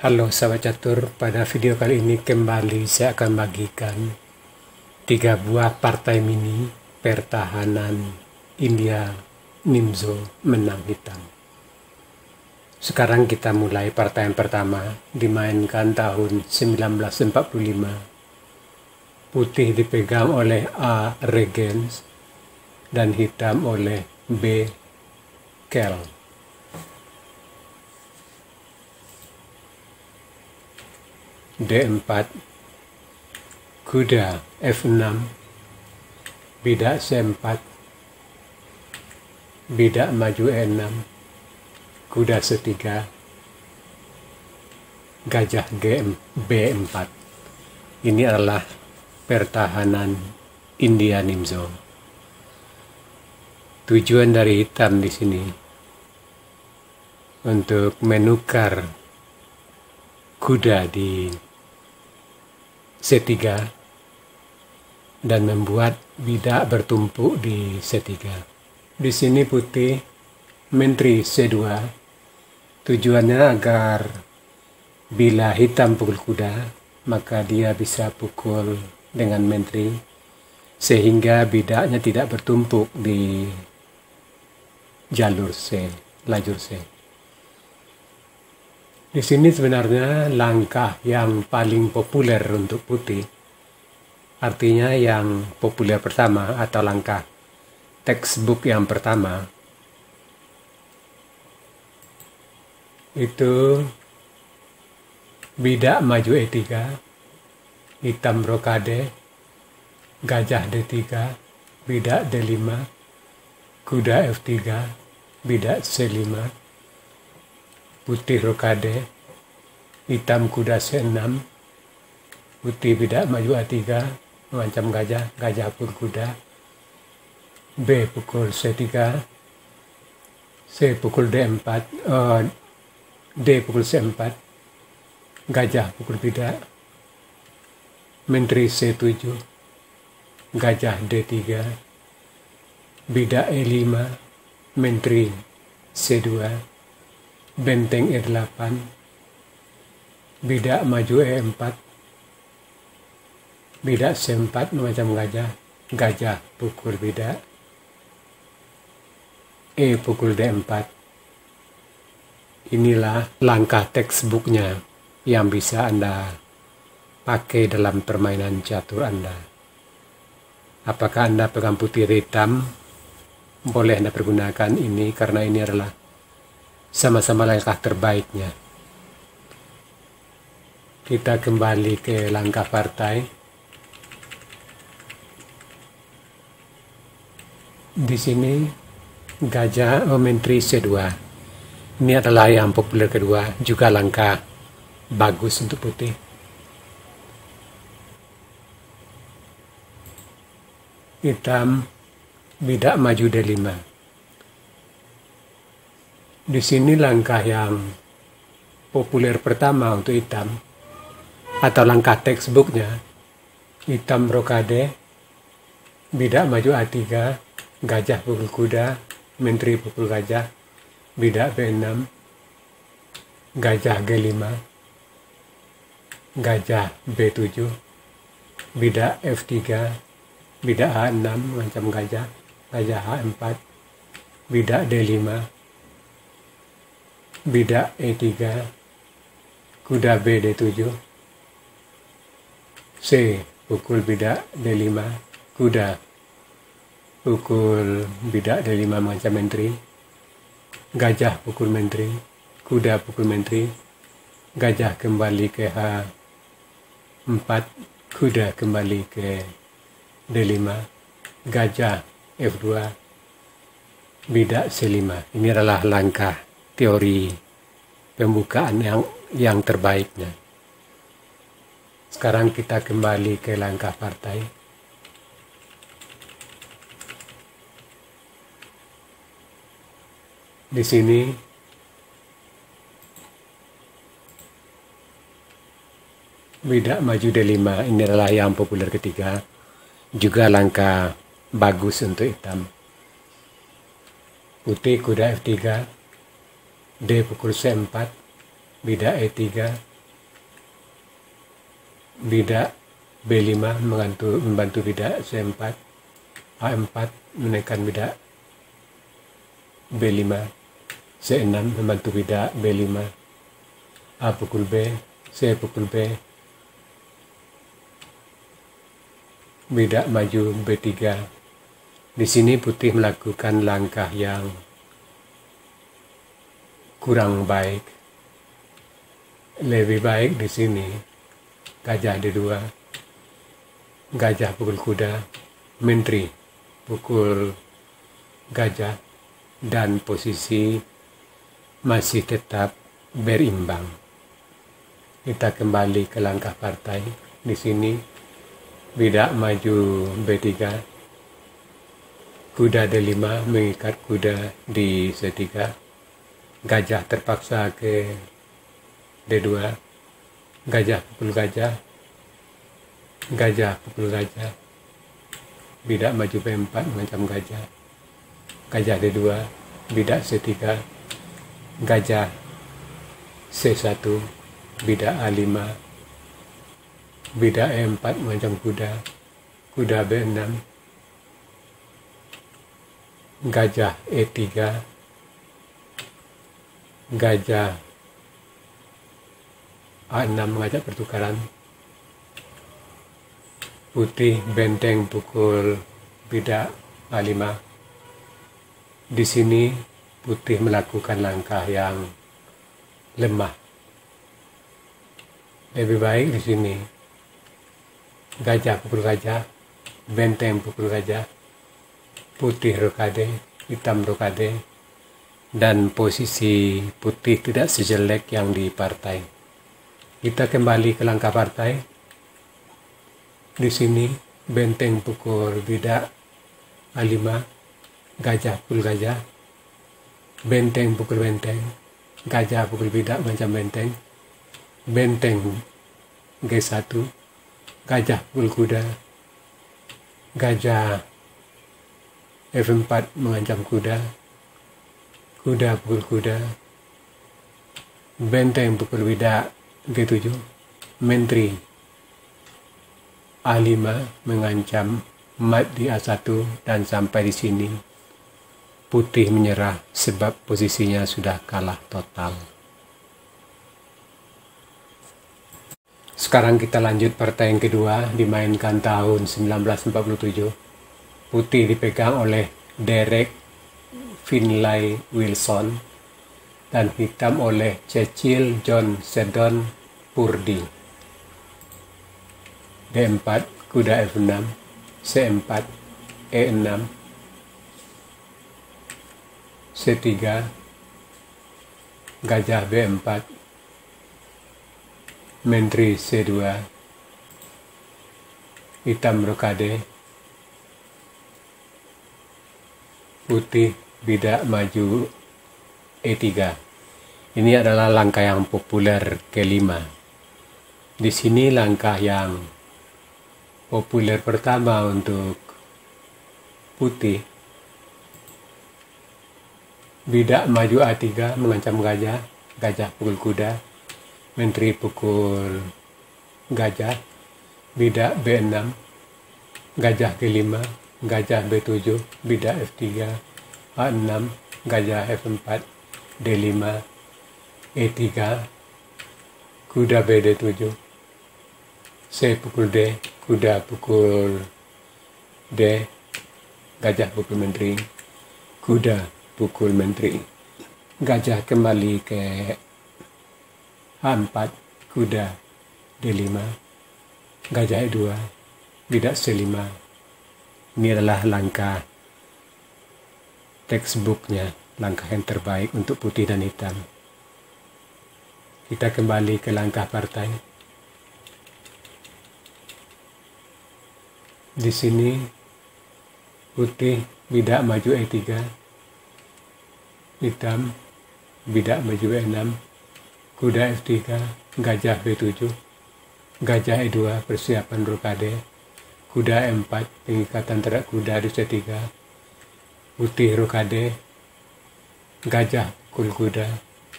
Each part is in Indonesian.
Halo sahabat catur, pada video kali ini kembali saya akan bagikan 3 buah partai mini pertahanan India Nimzo menang hitam. Sekarang kita mulai partai yang pertama, dimainkan tahun 1945. Putih dipegang oleh A. Regens dan hitam oleh B. Kell. D4, kuda F6, bidak C4, bidak maju E6, kuda C3, gajah B4. Ini adalah pertahanan India Nimzo. Tujuan dari hitam di sini untuk menukar kuda di C3 dan membuat bidak bertumpuk di C3. Di sini putih menteri C2. Tujuannya agar bila hitam pukul kuda, maka dia bisa pukul dengan menteri sehingga bidaknya tidak bertumpuk di jalur C, lajur C. Di sini sebenarnya langkah yang paling populer untuk putih, artinya yang populer pertama atau langkah textbook yang pertama, itu bidak maju E3, hitam rokade, gajah D3, bidak D5, kuda F3, bidak C5, putih rokade, hitam kuda C6, putih bidak maju A3, mengancam gajah, gajah pukul kuda, B pukul C3, C pukul D4, D pukul C4, gajah pukul bidak, menteri C7, gajah D3, bidak E5, menteri C2, benteng E8, bidak maju E4, bidak C4 macam gajah, gajah pukul bidak, E pukul D4. Inilah langkah textbooknya yang bisa Anda pakai dalam permainan catur Anda. Apakah Anda pegang putih hitam? Boleh Anda pergunakan ini karena ini adalah sama-sama langkah terbaiknya. Kita kembali ke langkah partai. Di sini gajah menteri C2. Ini adalah yang populer kedua, juga langkah bagus untuk putih. Hitam bidak maju D5. Di sini langkah yang populer pertama untuk hitam atau langkah textbooknya, hitam rokade, bidak maju A3, gajah pukul kuda, menteri pukul gajah, bidak B6, gajah G5, gajah B7, bidak F3, bidak A6 mengancam gajah, gajah H4, bidak D5, bidak E3, kuda B D7, C pukul bidak D5, kuda pukul bidak D5 mengancam menteri, gajah pukul menteri, kuda pukul menteri, gajah kembali ke H4, kuda kembali ke D5, gajah F2, bidak C5. Ini adalah langkah teori pembukaan yang terbaiknya. Sekarang kita kembali ke langkah partai. Di sini bidak maju D5. Ini adalah yang populer ketiga, juga langkah bagus untuk hitam. Putih kuda F3, D pukul C4, bidak E3, bidak B5 membantu bidak C4, A4 menekan bidak B5, C6 membantu bidak B5, A pukul B, C pukul B, bidak maju B3. Di sini putih melakukan langkah yang kurang baik. Lebih baik di sini gajah D2, gajah pukul kuda, menteri pukul gajah, dan posisi masih tetap berimbang. Kita kembali ke langkah partai. Di sini bidak maju B3, kuda D5 mengikat kuda di C3, gajah terpaksa ke D2, gajah pukul gajah, gajah pukul gajah, bidak maju B4 mengancam gajah, gajah D2, bidak C3, gajah C1, bidak A5, bidak E4 mengancam kuda, kuda B6, gajah E3, gajah A6 mengajak pertukaran, putih benteng pukul bidak A5. Di sini putih melakukan langkah yang lemah. Lebih baik di sini gajah pukul gajah, benteng pukul gajah, putih rokade, hitam rokade, dan posisi putih tidak sejelek yang di partai. Kita kembali ke langkah partai. Di sini benteng pukul bidak A5, gajah pukul gajah, benteng pukul benteng, gajah pukul bidak macam benteng, benteng G1, gajah pukul kuda, gajah F4 mengancam kuda, kuda pukul kuda, benteng pukul bidak G7, menteri A5 mengancam mat di A1, dan sampai di sini putih menyerah sebab posisinya sudah kalah total. Sekarang kita lanjut partai yang kedua, dimainkan tahun 1947. Putih dipegang oleh Derek Finlay Wilson dan hitam oleh Cecil John Seddon Purdy. D4, kuda F6, C4, E6, C3, gajah B4, menteri C2, hitam rokade, putih bidak maju E3. Ini adalah langkah yang populer kelima. Di sini langkah yang populer pertama untuk putih, bidak maju A3 mengancam gajah, gajah pukul kuda, menteri pukul gajah, bidak B6, gajah G5, gajah B7, bidak F3, A6, gajah F4, D5, E3, kuda BD7, C pukul D, kuda pukul D, gajah pukul menteri, kuda pukul menteri, gajah kembali ke A4, kuda D5, gajah E2, bidak C5. Ini adalah langkah textbooknya, langkah yang terbaik untuk putih dan hitam. Kita kembali ke langkah partai. Di sini putih bidak maju E3, hitam bidak maju E6, kuda F3, gajah B7, gajah E2 persiapan rokade, kuda E4 pengikatan terhadap kuda di C3, putih rokade, gajah pukul kuda,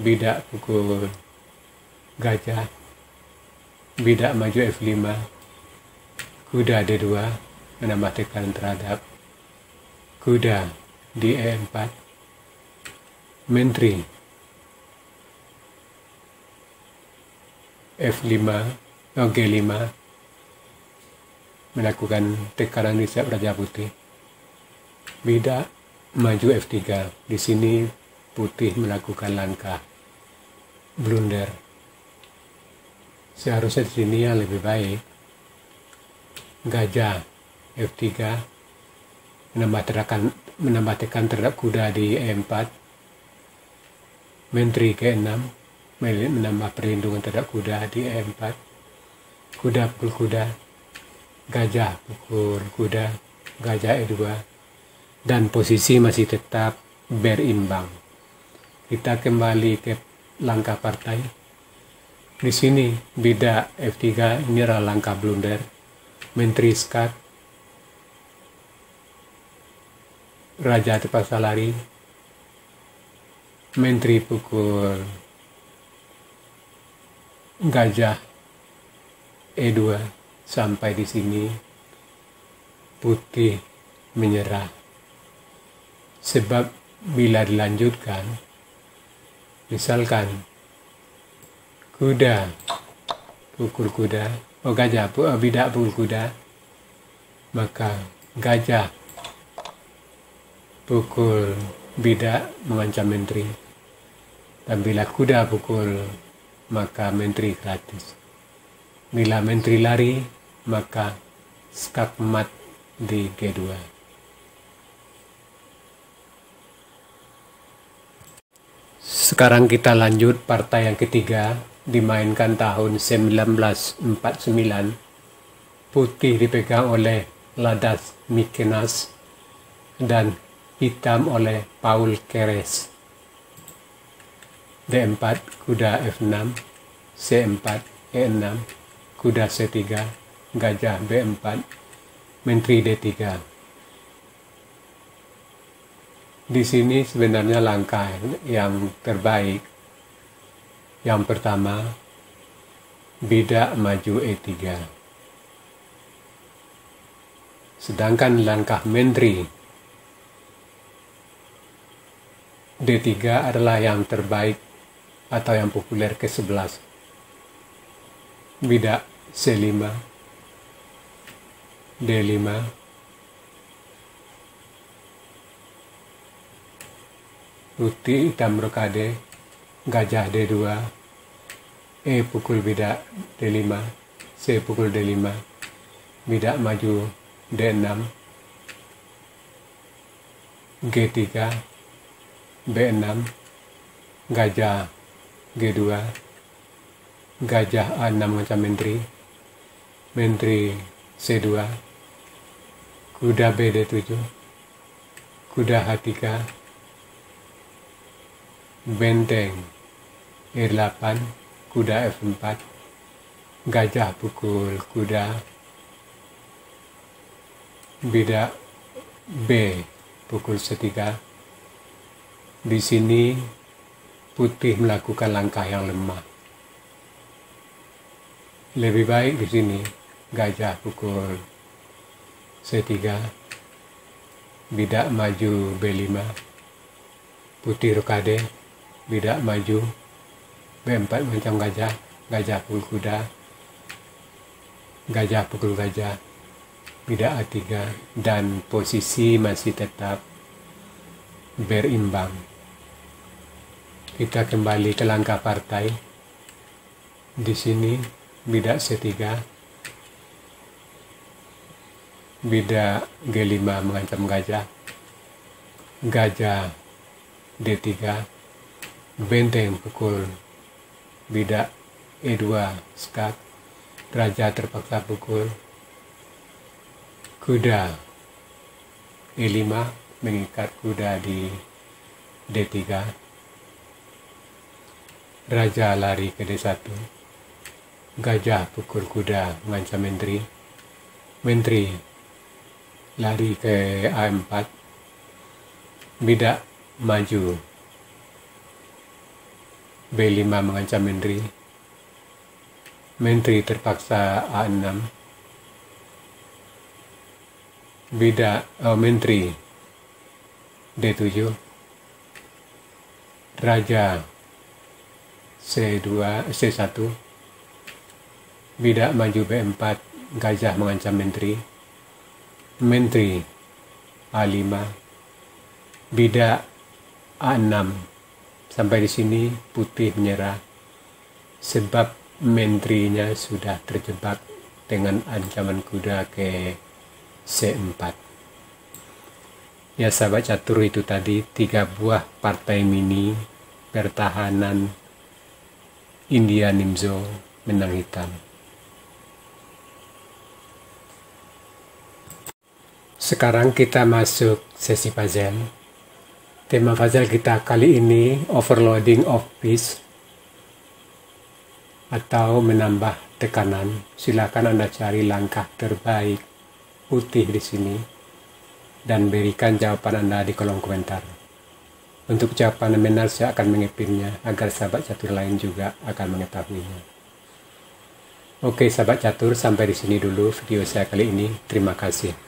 bidak pukul gajah, Bidak maju F5, kuda D2 menambah tekanan terhadap kuda di E4, menteri F5 G5 melakukan tekanan di sayap Raja Putih. Bidak maju F3. Di sini Putih melakukan langkah blunder. Seharusnya di sini yang lebih baik gajah F3 menambah tekan terhadap kuda di E4, menteri G6 menambah perlindungan terhadap kuda di E4, kuda pukul kuda, gajah pukul kuda, gajah E2, dan posisi masih tetap berimbang. Kita kembali ke langkah partai. Di sini bidak F3 ini adalah langkah blunder. Menteri skat, raja terpaksa lari, menteri pukul gajah E2. Sampai di sini Putih menyerah. Sebab bila dilanjutkan, misalkan kuda pukul kuda, bidak pukul kuda, maka gajah pukul bidak mengancam menteri. Dan bila kuda pukul, maka menteri gratis. Bila menteri lari, maka skakmat di G2. Sekarang kita lanjut partai yang ketiga, dimainkan tahun 1949. Putih dipegang oleh Ladas Mikenas dan hitam oleh Paul Keres. D4, kuda F6, C4, E6, kuda C3, gajah B4, menteri D3. Di sini sebenarnya langkah yang terbaik. Yang pertama, bidak maju E3. Sedangkan langkah menteri D3 adalah yang terbaik atau yang populer ke-11. Bidak C5, D5, putih hitam rokade, gajah D2, E pukul bidak D5, C pukul D5, bidak maju D6, G3, B6, gajah G2, gajah A6 mengancam menteri, menteri C2, kuda BD7, kuda H3, benteng E8, kuda F4, gajah pukul kuda, bidak B pukul C3. Di sini Putih melakukan langkah yang lemah. Lebih baik di sini gajah pukul C3, bidak maju B5, putih rokade, bidak maju B4 mengancam gajah, gajah pukul kuda, gajah pukul gajah, bidak A3, dan posisi masih tetap berimbang. Kita kembali ke langkah partai. Di sini bidak C3, bidak G5 mengancam gajah, gajah D3, benteng pukul bidak E2 skak, raja terpaksa pukul, kuda E5 mengikat kuda di D3, raja lari ke D1, gajah pukul kuda mengancam menteri, menteri lari ke A4, bidak maju B5 mengancam menteri, Menteri terpaksa A6. Menteri D7. Raja C1. Bidak maju B4, gajah mengancam menteri. Menteri A5. Bidak A6. Sampai di sini putih menyerah sebab menterinya sudah terjebak dengan ancaman kuda ke C4. Ya sahabat catur, itu tadi 3 buah partai mini pertahanan India Nimzo menang hitam. Sekarang kita masuk sesi puzzle. Tema puzzle kita kali ini overloading of peace atau menambah tekanan. Silakan Anda cari langkah terbaik putih di sini dan berikan jawaban Anda di kolom komentar. Untuk jawaban yang benar saya akan mengepinnya agar sahabat catur lain juga akan mengetahuinya. Oke sahabat catur, sampai di sini dulu video saya kali ini. Terima kasih.